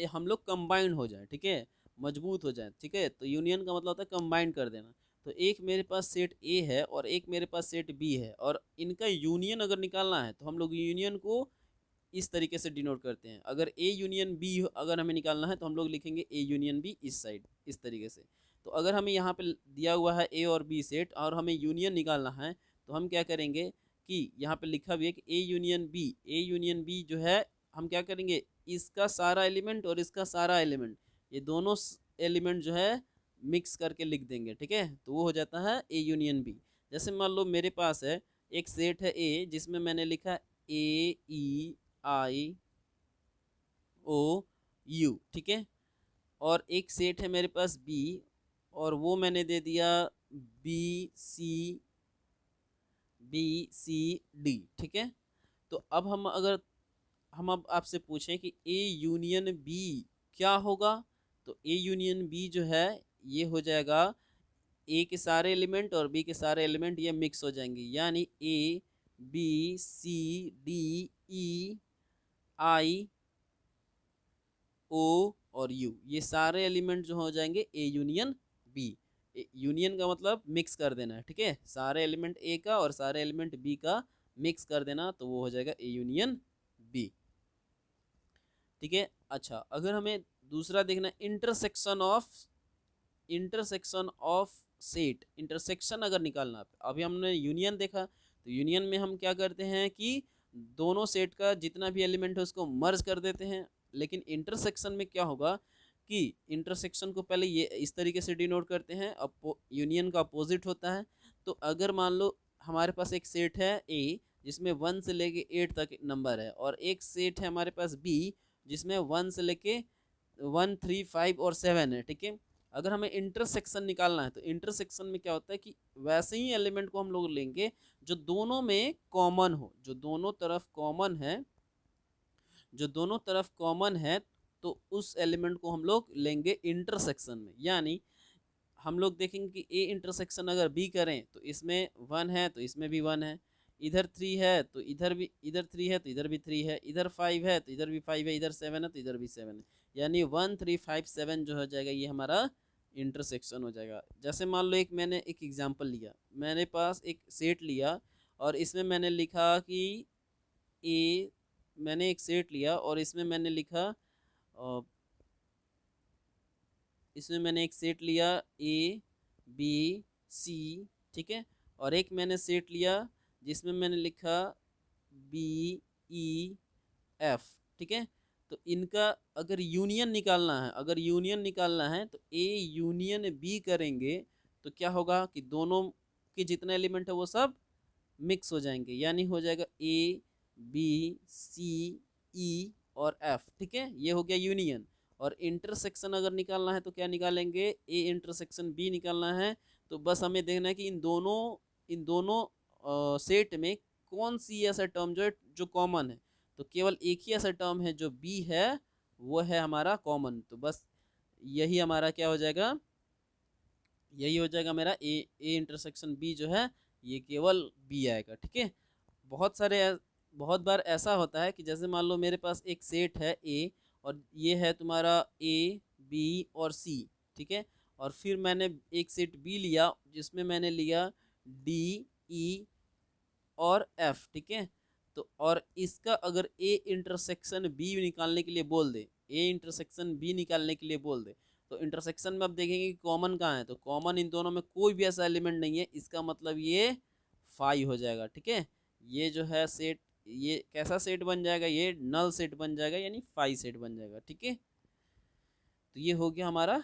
हम लोग कंबाइंड हो जाए, ठीक है, मजबूत हो जाए, ठीक है। तो यूनियन का मतलब होता है कंबाइंड कर देना। तो एक मेरे पास सेट ए है और एक मेरे पास सेट बी है, और इनका यूनियन अगर निकालना है तो हम लोग यूनियन को इस तरीके से डिनोट करते हैं। अगर ए यूनियन बी अगर हमें निकालना है तो हम लोग लिखेंगे ए यूनियन बी इस साइड, इस तरीके से। तो अगर हमें यहाँ पे दिया हुआ है ए और बी सेट और हमें यूनियन निकालना है तो हम क्या करेंगे कि यहाँ पे लिखा भी है कि ए यूनियन बी जो है, हम क्या करेंगे, इसका सारा एलिमेंट और इसका सारा एलिमेंट, ये दोनों एलिमेंट जो है मिक्स करके लिख देंगे, ठीक है। तो वो हो जाता है ए यूनियन बी। जैसे मान लो मेरे पास है एक सेट है ए जिसमें मैंने लिखा ए ई आई ओ यू, ठीक है। और एक सेट है मेरे पास बी और वो मैंने दे दिया बी सी डी, ठीक है। तो अब हम अब आपसे पूछें कि ए यूनियन बी क्या होगा, तो ए यूनियन बी जो है ये हो जाएगा ए के सारे एलिमेंट और बी के सारे एलिमेंट ये मिक्स हो जाएंगे, यानी ए बी सी डी ई आई ओ और यू, ये सारे एलिमेंट जो हो जाएंगे ए यूनियन बी। यूनियन का मतलब मिक्स कर देना है, ठीक है, सारे एलिमेंट ए का और सारे एलिमेंट बी का मिक्स कर देना, तो वो हो जाएगा ए यूनियन बी, ठीक है। अच्छा, अगर हमें दूसरा देखना, इंटरसेक्शन ऑफ सेट, इंटरसेक्शन अगर निकालना है, अभी हमने यूनियन देखा, तो यूनियन में हम क्या करते हैं कि दोनों सेट का जितना भी एलिमेंट है उसको मर्ज कर देते हैं, लेकिन इंटरसेक्शन में क्या होगा कि इंटरसेक्शन को पहले ये इस तरीके से डिनोट करते हैं, यूनियन का अपोजिट होता है। तो अगर मान लो हमारे पास एक सेट है ए जिसमें 1 से लेके 8 तक नंबर है, और एक सेट है हमारे पास बी जिसमें 1 से लेके 1 3 5 और 7 है, ठीक है। अगर हमें इंटरसेक्शन निकालना है तो इंटरसेक्शन में क्या होता है कि वैसे ही एलिमेंट को हम लोग लेंगे जो दोनों में कॉमन हो, जो दोनों तरफ कॉमन है, जो दोनों तरफ कॉमन है, तो उस एलिमेंट को हम लोग लेंगे इंटरसेक्शन में। यानी हम लोग देखेंगे कि ए इंटरसेक्शन अगर बी करें तो इसमें 1 है तो इसमें भी 1 है, इधर 3 है तो इधर भी, इधर 3 है तो इधर भी 3 है, इधर 5 है तो इधर भी 5 है, इधर 7 है तो इधर भी 7 है, यानी 1 3 5 7 जो हो जाएगा ये हमारा इंटरसेक्शन हो जाएगा। जैसे मान लो मैंने एक एग्जांपल लिया, मैंने पास एक सेट लिया और इसमें मैंने लिखा कि ए, मैंने एक सेट लिया और इसमें मैंने लिखा इसमें मैंने एक सेट लिया ए बी सी, ठीक है, और एक मैंने सेट लिया जिसमें मैंने लिखा बी ई एफ, ठीक है। तो इनका अगर यूनियन निकालना है, अगर यूनियन निकालना है तो ए यूनियन बी करेंगे तो क्या होगा कि दोनों के जितने एलिमेंट है वो सब मिक्स हो जाएंगे, यानी हो जाएगा ए बी सी ई और एफ, ठीक है, ये हो गया यूनियन। और इंटरसेक्शन अगर निकालना है तो क्या निकालेंगे, ए इंटरसेक्शन बी निकालना है, तो बस हमें देखना है कि इन दोनों सेट में कौन सी ऐसा टर्म जो है जो कॉमन है, तो केवल एक ही ऐसा टर्म है जो बी है, वो है हमारा कॉमन, तो बस यही हमारा क्या हो जाएगा, यही हो जाएगा मेरा ए इंटरसेक्शन बी जो है ये केवल बी आएगा, ठीक है। बहुत बार ऐसा होता है कि जैसे मान लो मेरे पास एक सेट है ए और ये है तुम्हारा ए बी और सी, ठीक है, और फिर मैंने एक सेट बी लिया जिसमें मैंने लिया डी ई और एफ, ठीक है। तो और इसका अगर ए इंटरसेक्शन बी निकालने के लिए बोल दे, ए इंटरसेक्शन बी निकालने के लिए बोल दे, तो इंटरसेक्शन में अब देखेंगे कि कॉमन कहाँ है, तो कॉमन इन दोनों में कोई भी ऐसा एलिमेंट नहीं है, इसका मतलब ये फाई हो जाएगा, ठीक है। ये जो है सेट, ये कैसा सेट बन जाएगा, ये नल सेट बन जाएगा, यानी फाई सेट बन जाएगा, ठीक है। तो ये हो गया हमारा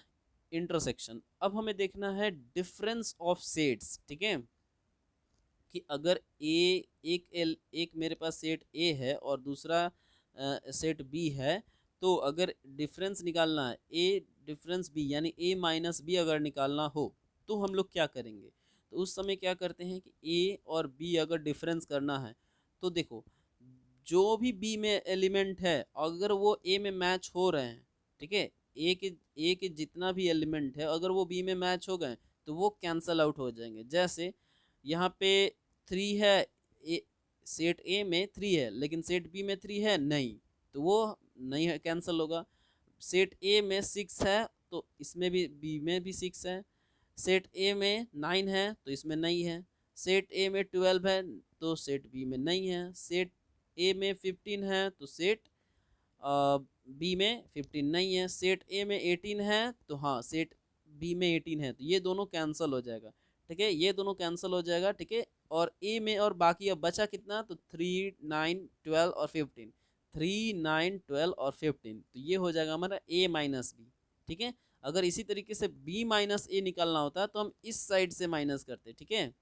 इंटरसेक्शन। अब हमें देखना है डिफरेंस ऑफ सेट्स, ठीक है, कि अगर एक मेरे पास सेट ए है और दूसरा सेट बी है, तो अगर डिफरेंस निकालना है ए डिफरेंस बी, यानी ए माइनस बी अगर निकालना हो तो हम लोग क्या करेंगे, तो उस समय क्या करते हैं कि ए और बी अगर डिफरेंस करना है तो देखो जो भी बी में एलिमेंट है अगर वो ए में मैच हो रहे हैं, ठीक है, ए के जितना भी एलिमेंट है अगर वो बी में मैच हो गए तो वो कैंसल आउट हो जाएंगे। जैसे यहाँ पे 3 है, ए सेट ए में 3 है लेकिन सेट बी में 3 है नहीं, तो वो नहीं है, कैंसिल होगा। सेट ए में 6 है तो इसमें भी बी में भी 6 है, सेट ए में 9 है तो इसमें नहीं है, सेट ए में 12 है तो सेट बी में नहीं है, सेट ए में 15 है तो सेट बी में 15 नहीं है, सेट ए में 18 है तो हाँ सेट बी में 18 है, तो ये दोनों कैंसिल हो जाएगा, ठीक है, ये दोनों कैंसिल हो जाएगा, ठीक है। और ए में और बाकी अब बचा कितना, तो 3 9 12 और 15, 3 9 12 और 15, तो ये हो जाएगा हमारा ए माइनस बी, ठीक है। अगर इसी तरीके से बी माइनस ए निकालना होता है तो हम इस साइड से माइनस करते, ठीक है।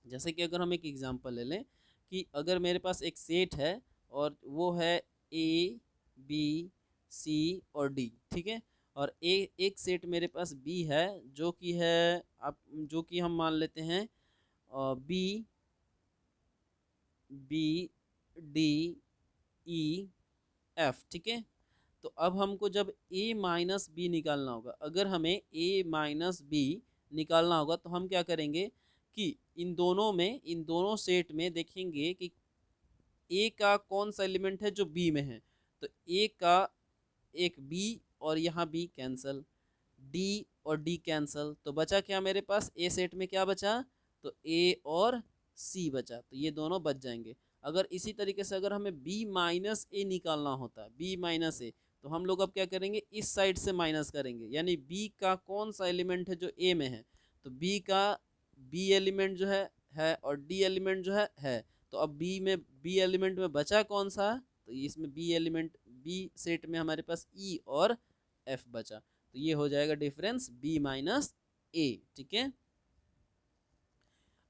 जैसे कि अगर हम एक एग्जांपल ले लें कि अगर मेरे पास एक सेट है और वो है ए बी सी और डी, ठीक है, और एक सेट मेरे पास बी है जो कि है, आप जो कि हम मान लेते हैं B B D E F, ठीक है। तो अब हमको जब ए माइनस बी निकालना होगा, अगर हमें ए माइनस बी निकालना होगा तो हम क्या करेंगे कि इन दोनों सेट में देखेंगे कि ए का कौन सा एलिमेंट है जो बी में है। तो ए का एक बी और यहाँ बी कैंसल, डी और डी कैंसल, तो बचा क्या मेरे पास ए सेट में क्या बचा, तो ए और सी बचा, तो ये दोनों बच जाएंगे। अगर इसी तरीके से अगर हमें बी माइनस ए निकालना होता है, बी माइनस ए, तो हम लोग अब क्या करेंगे, इस साइड से माइनस करेंगे, यानी बी का कौन सा एलिमेंट है जो ए में है, तो बी का बी एलिमेंट जो है और डी एलिमेंट जो है। तो अब बी एलिमेंट में बचा कौन सा, तो इसमें बी सेट में हमारे पास ई और एफ बचा, तो ये हो जाएगा डिफरेंस बी माइनस ए। ठीक है,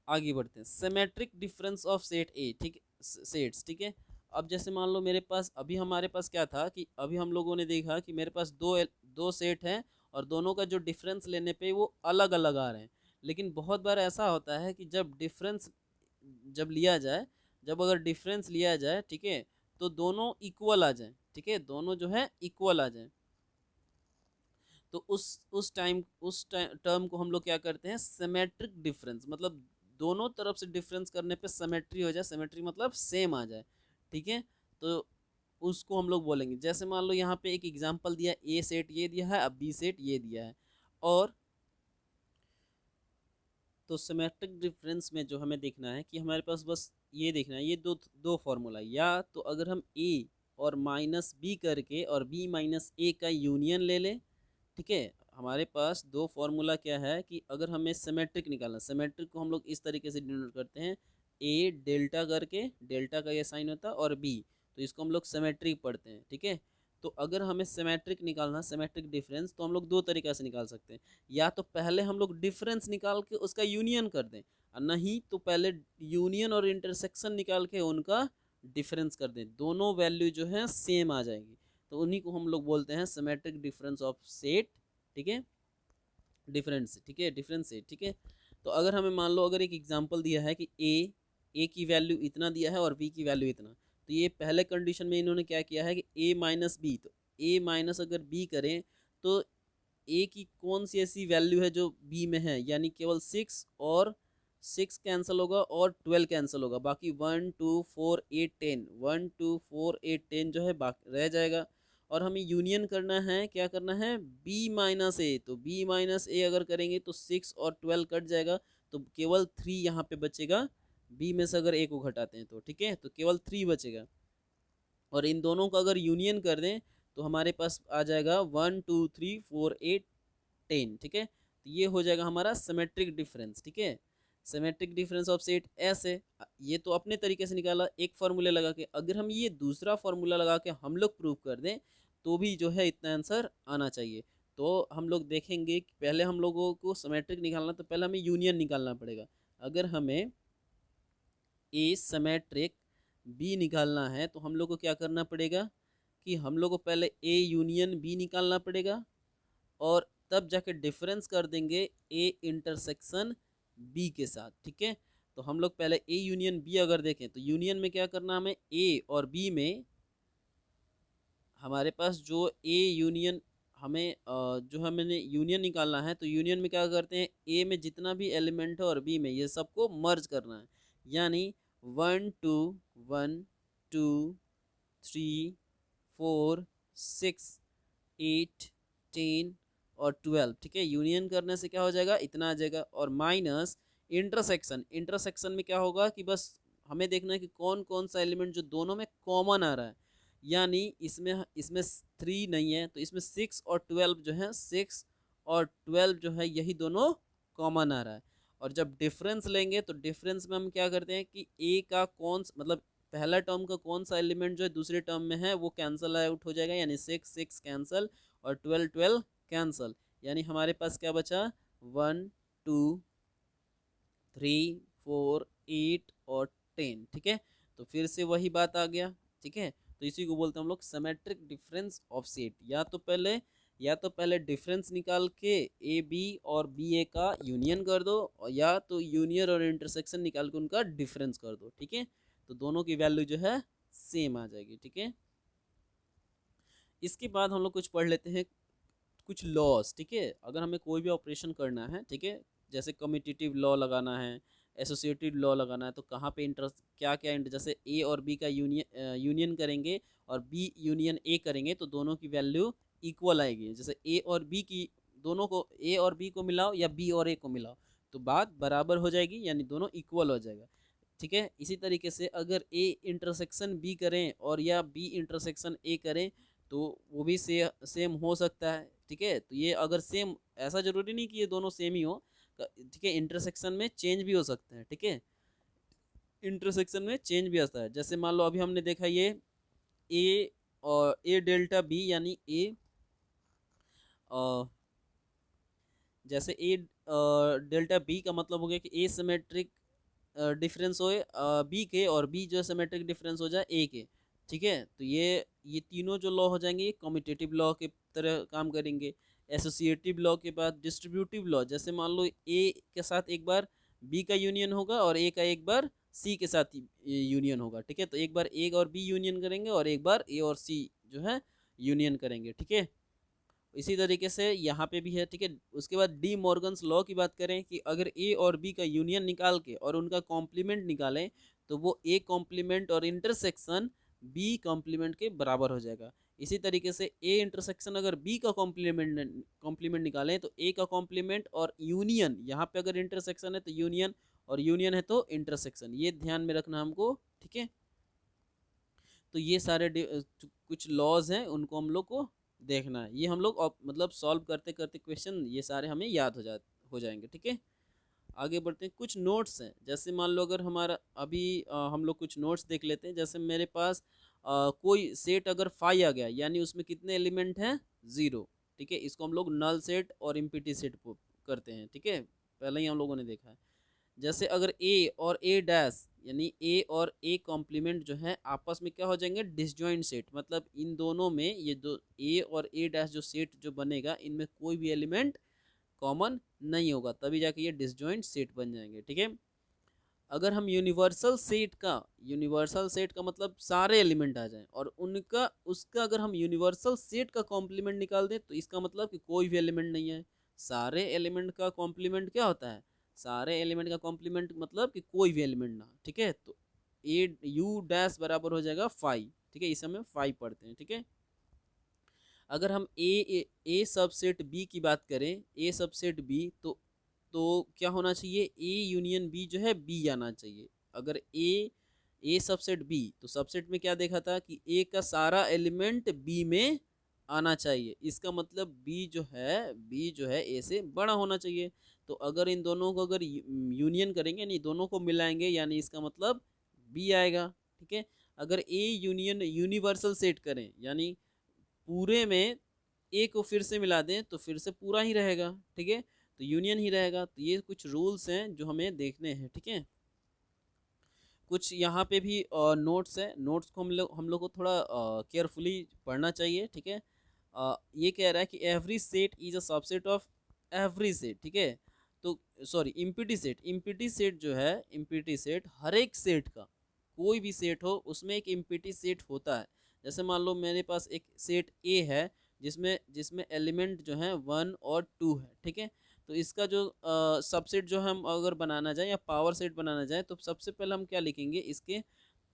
आगे बढ़ते हैं, सिमेट्रिक डिफरेंस ऑफ सेट ए, ठीक सेट्स। ठीक है, अब जैसे मान लो मेरे पास अभी हमारे पास क्या था कि अभी हम लोगों ने देखा कि मेरे पास दो सेट हैं और दोनों का जो डिफरेंस लेने पे वो अलग अलग आ रहे हैं। लेकिन बहुत बार ऐसा होता है कि जब लिया जाए, जब अगर डिफरेंस लिया जाए, ठीक है, तो दोनों इक्वल आ जाए, ठीक है, दोनों जो है इक्वल आ जाए, तो उस टर्म को हम लोग क्या करते हैं, सिमेट्रिक डिफरेंस, मतलब दोनों तरफ से डिफरेंस करने पे सिमेट्री हो जाए, सिमेट्री मतलब सेम आ जाए। ठीक है, तो उसको हम लोग बोलेंगे, जैसे मान लो यहाँ पे एक एग्जांपल दिया, ए सेट ये दिया है, अब बी सेट ये दिया है, और तो सिमेट्रिक डिफरेंस में जो हमें देखना है कि हमारे पास बस ये देखना है, ये दो दो फॉर्मूला, या तो अगर हम ए और माइनस बी करके और बी माइनस ए का यूनियन ले लें, ठीक है, हमारे पास दो फॉर्मूला क्या है कि अगर हमें सिमेट्रिक निकालना, सिमेट्रिक को हम लोग इस तरीके से डिनोट करते हैं, ए डेल्टा करके, डेल्टा का ये साइन होता है, और बी, तो इसको हम लोग सिमेट्रिक पढ़ते हैं। ठीक है, तो अगर हमें सिमेट्रिक निकालना, सिमेट्रिक डिफरेंस, तो हम लोग दो तरीका से निकाल सकते हैं, या तो पहले हम लोग डिफरेंस निकाल के उसका यूनियन कर दें, और नहीं तो पहले यूनियन और इंटरसेक्शन निकाल के उनका डिफरेंस कर दें, दोनों वैल्यू जो है सेम आ जाएगी, तो उन्हीं को हम लोग बोलते हैं सिमेट्रिक डिफरेंस ऑफ सेट। ठीक है, डिफरेंस, ठीक है, डिफरेंस सेट। ठीक है, तो अगर हमें मान लो अगर एक एग्जांपल दिया है कि ए की वैल्यू इतना दिया है और बी की वैल्यू इतना, तो ये पहले कंडीशन में इन्होंने क्या किया है कि ए माइनस बी, तो ए माइनस अगर बी करें तो ए की कौन सी ऐसी वैल्यू है जो बी में है, यानी केवल 6 और 6 कैंसिल होगा और 12 कैंसिल होगा, बाकी 1 2 4 8 10, 1 2 4 8 10 जो है बाकी रह जाएगा। और हमें यूनियन करना है, क्या करना है, b माइनस ए, तो b माइनस ए अगर करेंगे तो 6 और 12 कट जाएगा, तो केवल 3 यहाँ पे बचेगा, b में से अगर a को घटाते हैं तो, ठीक है, तो केवल 3 बचेगा। और इन दोनों का अगर यूनियन कर दें तो हमारे पास आ जाएगा 1 2 3 4 8 10। ठीक है, तो ये हो जाएगा हमारा सिमेट्रिक डिफरेंस। ठीक है, सिमेट्रिक डिफरेंस ऑफ सेट ऐसे, ये तो अपने तरीके से निकाला एक फार्मूले लगा के, अगर हम ये दूसरा फार्मूला लगा के हम लोग प्रूव कर दें तो भी जो है इतना आंसर आना चाहिए। तो हम लोग देखेंगे कि पहले हम लोगों को सिमेट्रिक निकालना, तो पहले हमें यूनियन निकालना पड़ेगा। अगर हमें ए सिमेट्रिक बी निकालना है तो हम लोग को क्या करना पड़ेगा कि हम लोग को पहले ए यूनियन बी निकालना पड़ेगा, और तब जाके डिफरेंस कर देंगे ए इंटरसेक्शन बी के साथ। ठीक है, तो हम लोग पहले ए यूनियन बी अगर देखें तो यूनियन में क्या करना, हमें ए और बी में हमारे पास जो ए यूनियन हमें जो हमें यूनियन निकालना है, तो यूनियन में क्या करते हैं, ए में जितना भी एलिमेंट है और बी में, ये सबको मर्ज करना है, यानी 1 2 1 2 3 4 6 8 10 और 12। ठीक है, यूनियन करने से क्या हो जाएगा, इतना आ जाएगा, और माइनस इंटरसेक्शन, इंटरसेक्शन में क्या होगा कि बस हमें देखना है कि कौन कौन सा एलिमेंट जो दोनों में कॉमन आ रहा है, यानी इसमें इसमें 3 नहीं है, तो इसमें 6 और 12 जो है, 6 और 12 जो है यही दोनों कॉमन आ रहा है। और जब डिफरेंस लेंगे तो डिफरेंस में हम क्या करते हैं कि ए का मतलब पहला टर्म का कौन सा एलिमेंट जो है दूसरे टर्म में है वो कैंसल आउट हो जाएगा, यानी 6 6 कैंसल और 12 12 कैंसल, यानी हमारे पास क्या बचा, 1 2 3 4 8 और 10। ठीक है, तो फिर से वही बात आ गया। ठीक है, तो इसी को बोलते हैं हम लोग सिमेट्रिक डिफरेंस ऑफ सेट, या तो पहले डिफरेंस निकाल के ए बी और बी ए का यूनियन कर दो, और या तो यूनियन और इंटरसेक्शन निकाल के उनका डिफरेंस कर दो। ठीक है, तो दोनों की वैल्यू जो है सेम आ जाएगी। ठीक है, इसके बाद हम लोग कुछ पढ़ लेते हैं कुछ लॉस। ठीक है, अगर हमें कोई भी ऑपरेशन करना है, ठीक है, जैसे कम्यूटेटिव लॉ लगाना है, एसोसिएटिव लॉ लगाना है, तो कहाँ पे क्या क्या जैसे ए और बी का यूनियन करेंगे और बी यूनियन ए करेंगे तो दोनों की वैल्यू इक्वल आएगी। जैसे ए और बी की, दोनों को ए और बी को मिलाओ या बी और ए को मिलाओ तो बात बराबर हो जाएगी, यानी दोनों इक्वल हो जाएगा। ठीक है, इसी तरीके से अगर ए इंटरसेक्शन बी करें और या बी इंटरसेक्शन ए करें तो वो भी सेम हो सकता है। ठीक है, तो ये अगर सेम, ऐसा जरूरी नहीं कि ये दोनों सेम ही हो। ठीक है, इंटरसेक्शन में चेंज भी हो सकते हैं। ठीक है, इंटरसेक्शन में चेंज भी आता है। जैसे मान लो अभी हमने देखा ये ए और ए डेल्टा बी, यानी ए जैसे ए डेल्टा बी का मतलब हो गया कि ए सिमेट्रिक डिफरेंस हो बी के और बी जो है सिमेट्रिक डिफरेंस हो जाए ए के। ठीक है, तो ये तीनों जो लॉ हो जाएंगे ये कम्यूटेटिव लॉ की तरह काम करेंगे। एसोसिएटिव लॉ के बाद डिस्ट्रीब्यूटिव लॉ, जैसे मान लो ए के साथ एक बार बी का यूनियन होगा और ए का एक बार सी के साथ यूनियन होगा। ठीक है, तो एक बार ए और बी यूनियन करेंगे और एक बार ए और सी जो है यूनियन करेंगे। ठीक है, इसी तरीके से यहाँ पे भी है। ठीक है, उसके बाद डी मॉर्गन्स लॉ की बात करें कि अगर ए और बी का यूनियन निकाल के और उनका कॉम्प्लीमेंट निकालें तो वो ए कॉम्प्लीमेंट और इंटरसेक्शन बी कॉम्प्लीमेंट के बराबर हो जाएगा। इसी तरीके से ए इंटरसेक्शन अगर बी का कॉम्प्लीमेंट निकालें तो ए का कॉम्प्लीमेंट और यूनियन, यहाँ पे अगर इंटरसेक्शन है तो यूनियन और यूनियन है तो इंटरसेक्शन, ये ध्यान में रखना हमको। ठीक है, तो ये सारे कुछ लॉज हैं, उनको हम लोग को देखना है। ये हम लोग मतलब सॉल्व करते करते क्वेश्चन ये सारे हमें याद हो जाएंगे। ठीक है, आगे बढ़ते हैं। कुछ नोट्स हैं, जैसे मान लो अगर हमारा अभी हम लोग कुछ नोट्स देख लेते हैं। जैसे मेरे पास कोई सेट अगर फाई आ गया, यानी उसमें कितने एलिमेंट हैं, 0। ठीक है, इसको हम लोग नल सेट और इम्पिटी सेट करते हैं। ठीक है, पहले ही हम लोगों ने देखा है। जैसे अगर ए और ए डैश, यानी ए और ए कॉम्प्लीमेंट जो है आपस में क्या हो जाएंगे, डिसजॉइंट सेट, मतलब इन दोनों में ये दो ए और ए डैश जो सेट जो बनेगा इनमें कोई भी एलिमेंट कॉमन नहीं होगा, तभी जाके ये डिसजॉइंट सेट बन जाएंगे। ठीक है, अगर हम यूनिवर्सल सेट का मतलब सारे एलिमेंट आ जाएं और उनका उसका अगर हम यूनिवर्सल सेट का कॉम्प्लीमेंट निकाल दें तो इसका मतलब कि कोई भी एलिमेंट नहीं है। सारे एलिमेंट का कॉम्प्लीमेंट क्या होता है, सारे एलिमेंट का कॉम्प्लीमेंट मतलब कि कोई भी एलिमेंट ना। ठीक है, तो ए यू डैश बराबर हो जाएगा 5। ठीक है, इसे हमें 5 पढ़ते हैं। ठीक है, अगर हम ए सबसेट बी की बात करें, ए सबसेट बी तो क्या होना चाहिए, ए यूनियन बी जो है बी आना चाहिए। अगर ए सबसेट बी, तो सबसेट में क्या देखा था कि ए का सारा एलिमेंट बी में आना चाहिए, इसका मतलब बी जो है ए से बड़ा होना चाहिए। तो अगर इन दोनों को अगर यूनियन करेंगे, यानी दोनों को मिलाएंगे, यानी इसका मतलब बी आएगा। ठीक है, अगर ए यूनियन यूनिवर्सल सेट करें, यानी पूरे में ए को फिर से मिला दें तो फिर से पूरा ही रहेगा। ठीक है, तो यूनियन ही रहेगा। तो ये कुछ रूल्स हैं जो हमें देखने हैं। ठीक है, कुछ यहाँ पे भी नोट्स है, नोट्स को हम लोग को थोड़ा केयरफुली पढ़ना चाहिए। ठीक है, ये कह रहा है कि every set is a subset of every set. ठीक है, तो सॉरी, इम्पिटी सेट जो है, इम्पिटी सेट हर एक सेट का, कोई भी सेट हो उसमें एक इम्पिटी सेट होता है। जैसे मान लो मेरे पास एक सेट ए है जिसमें जिसमें एलिमेंट जो है 1 और 2 है। ठीक है, तो इसका जो सबसेट जो हम अगर बनाना चाहें या पावर सेट बनाना चाहें तो सबसे पहले हम क्या लिखेंगे, इसके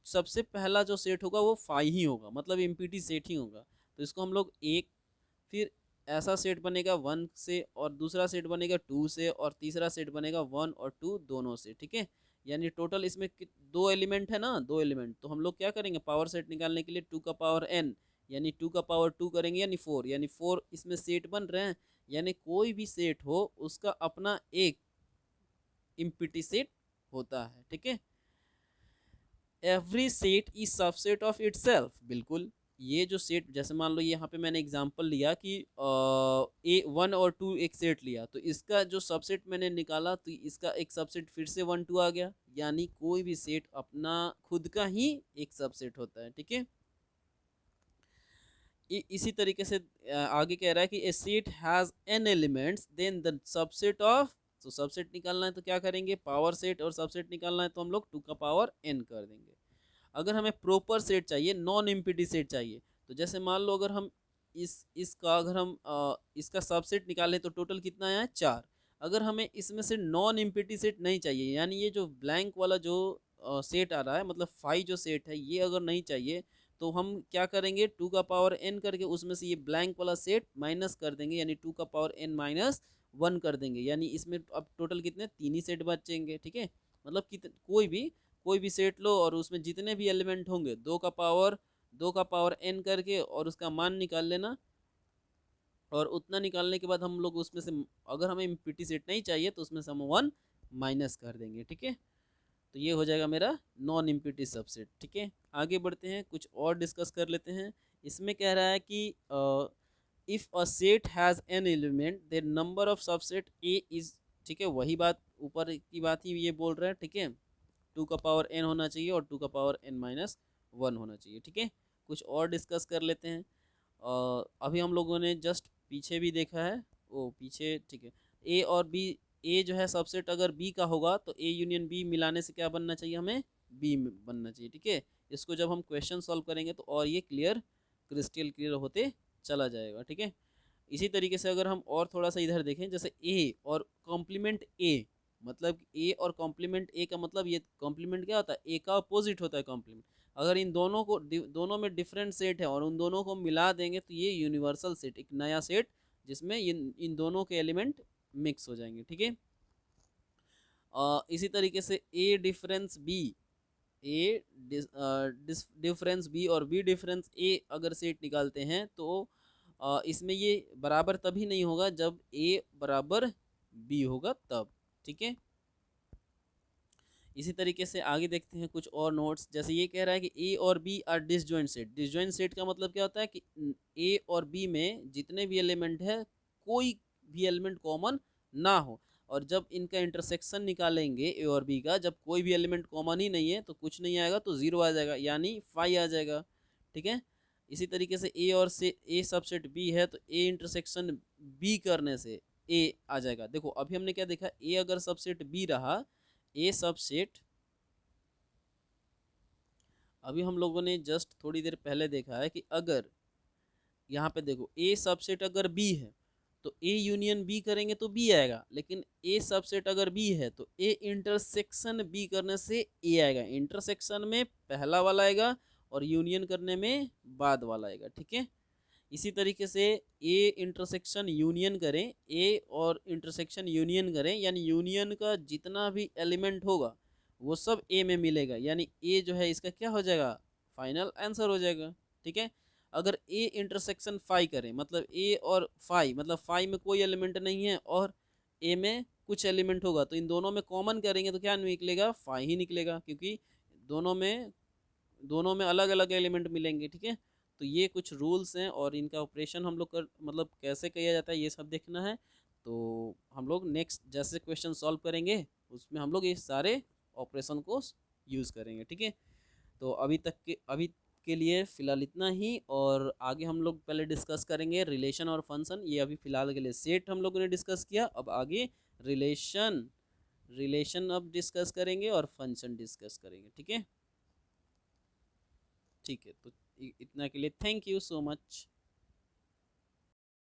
सबसे पहला जो सेट होगा वो 5 ही होगा, मतलब इम्पिटी सेट ही होगा। तो इसको हम लोग एक, फिर ऐसा सेट बनेगा 1 से और दूसरा सेट बनेगा 2 से और तीसरा सेट बनेगा 1 और 2 दोनों से। ठीक है, यानी टोटल इसमें दो एलिमेंट है ना, दो एलिमेंट, तो हम लोग क्या करेंगे, पावर सेट निकालने के लिए 2 का पावर n, यानी 2 का पावर 2 करेंगे, यानी 4, यानी 4 इसमें सेट बन रहे हैं। यानी कोई भी सेट हो उसका अपना एक इम्पिटी सेट होता है। ठीक है, every set is subset of itself, बिल्कुल। ये जो सेट, जैसे मान लो यहाँ पे मैंने एग्जांपल लिया कि ए 1 और 2 एक सेट लिया, तो इसका जो सबसेट मैंने निकाला तो इसका एक सबसेट फिर से 1 2 आ गया, यानी कोई भी सेट अपना खुद का ही एक सबसेट होता है। ठीक है, इसी तरीके से आगे कह रहा है कि a set has n elements then the subset of, तो सबसेट निकालना है तो क्या करेंगे, पावर सेट, और सबसेट निकालना है तो हम लोग 2 का पावर n कर देंगे। अगर हमें प्रॉपर सेट चाहिए, नॉन इम्पिटी सेट चाहिए, तो जैसे मान लो अगर हम इसका अगर हम इसका सबसेट निकालें तो टोटल कितना आया है, 4। अगर हमें इसमें से नॉन एम्प्टी सेट नहीं चाहिए, यानी ये जो ब्लैंक वाला जो सेट आ रहा है, मतलब फाइव जो सेट है ये अगर नहीं चाहिए, तो हम क्या करेंगे, टू का पावर एन करके उसमें से ये ब्लैंक वाला सेट माइनस कर देंगे, यानी टू का पावर एन माइनस वन कर देंगे, यानी इसमें अब टोटल कितने, तीन ही सेट बचेंगे। ठीक है, मतलब कोई भी सेट लो और उसमें जितने भी एलिमेंट होंगे दो का पावर एन करके और उसका मान निकाल लेना, और उतना निकालने के बाद हम लोग उसमें से, अगर हमें एम्प्टी सेट नहीं चाहिए तो उसमें से हम वन माइनस कर देंगे। ठीक है, तो ये हो जाएगा मेरा नॉन एम्प्टी सबसेट। ठीक है, आगे बढ़ते हैं, कुछ और डिस्कस कर लेते हैं। इसमें कह रहा है कि if a set has n element their number of subset A is, ठीक है, वही बात ऊपर की बात ही ये बोल रहा है। ठीक है, टू का पावर एन होना चाहिए और टू का पावर एन माइनस वन होना चाहिए। ठीक है, कुछ और डिस्कस कर लेते हैं। अभी हम लोगों ने जस्ट पीछे भी देखा है, वो पीछे, ठीक है, ए और बी, ए जो है सबसेट अगर बी का होगा तो ए यूनियन बी मिलाने से क्या बनना चाहिए, हमें बी बनना चाहिए। ठीक है, इसको जब हम क्वेश्चन सॉल्व करेंगे तो और ये क्रिस्टल क्लियर होते चला जाएगा। ठीक है, इसी तरीके से अगर हम और थोड़ा सा इधर देखें, जैसे ए और कॉम्प्लीमेंट ए, मतलब ए और कॉम्प्लीमेंट ए का मतलब, ये कॉम्प्लीमेंट क्या होता है, ए का अपोजिट होता है कॉम्प्लीमेंट। अगर इन दोनों में डिफरेंट सेट है और उन दोनों को मिला देंगे तो ये यूनिवर्सल सेट, एक नया सेट जिसमें इन दोनों के एलिमेंट मिक्स हो जाएंगे। ठीक है, इसी तरीके से ए डिफरेंस बी, ए डिफरेंस बी और बी डिफरेंस ए अगर सेट निकालते हैं तो इसमें ये बराबर तभी नहीं होगा जब ए बराबर बी होगा तब। ठीक है, इसी तरीके से आगे देखते हैं कुछ और नोट्स। जैसे ये कह रहा है कि ए और B are disjoint set. Disjoint set का मतलब क्या होता है कि ए और बी में जितने भी एलिमेंट है कोई भी एलिमेंट कॉमन ना हो, और जब इनका इंटरसेक्शन निकालेंगे ए और बी का, जब कोई भी एलिमेंट कॉमन ही नहीं है तो कुछ नहीं आएगा, तो जीरो आ जाएगा, यानी फाइव आ जाएगा। ठीक है, इसी तरीके से ए और से ए सबसेट बी है तो ए इंटरसेक्शन बी करने से ए आ जाएगा। देखो अभी हमने क्या देखा, ए अगर सबसेट बी रहा, ए सबसेट, अभी हम लोगों ने जस्ट थोड़ी देर पहले देखा है कि अगर यहाँ पे देखो ए सबसेट अगर बी है तो ए यूनियन बी करेंगे तो बी आएगा, लेकिन ए सबसेट अगर बी है तो ए इंटरसेक्शन बी करने से ए आएगा। इंटरसेक्शन में पहला वाला आएगा और यूनियन करने में बाद वाला आएगा। ठीक है, इसी तरीके से ए इंटरसेक्शन यूनियन करें, ए और इंटरसेक्शन यूनियन करें, यानी यूनियन का जितना भी एलिमेंट होगा वो सब ए में मिलेगा, यानी ए जो है इसका क्या हो जाएगा, फाइनल आंसर हो जाएगा। ठीक है, अगर ए इंटरसेक्शन फाइव करें, मतलब ए और फाइव, मतलब फाइव में कोई एलिमेंट नहीं है और ए में कुछ एलिमेंट होगा, तो इन दोनों में कॉमन करेंगे तो क्या निकलेगा, फाइव ही निकलेगा, क्योंकि दोनों में दोनों में अलग अलग एलिमेंट मिलेंगे। ठीक है, तो ये कुछ रूल्स हैं और इनका ऑपरेशन हम लोग कर, मतलब कैसे किया जाता है ये सब देखना है। तो हम लोग नेक्स्ट जैसे क्वेश्चन सॉल्व करेंगे उसमें हम लोग ये सारे ऑपरेशन को यूज़ करेंगे। ठीक है, तो अभी के लिए फ़िलहाल इतना ही, और आगे हम लोग पहले डिस्कस करेंगे रिलेशन और फंक्शन। ये अभी फ़िलहाल के लिए सेट हम लोगों ने डिस्कस किया, अब आगे रिलेशन रिलेशन अब डिस्कस करेंगे और फंक्शन डिस्कस करेंगे। ठीक है, ठीक है, तो इतना के लिए थैंक यू सो मच।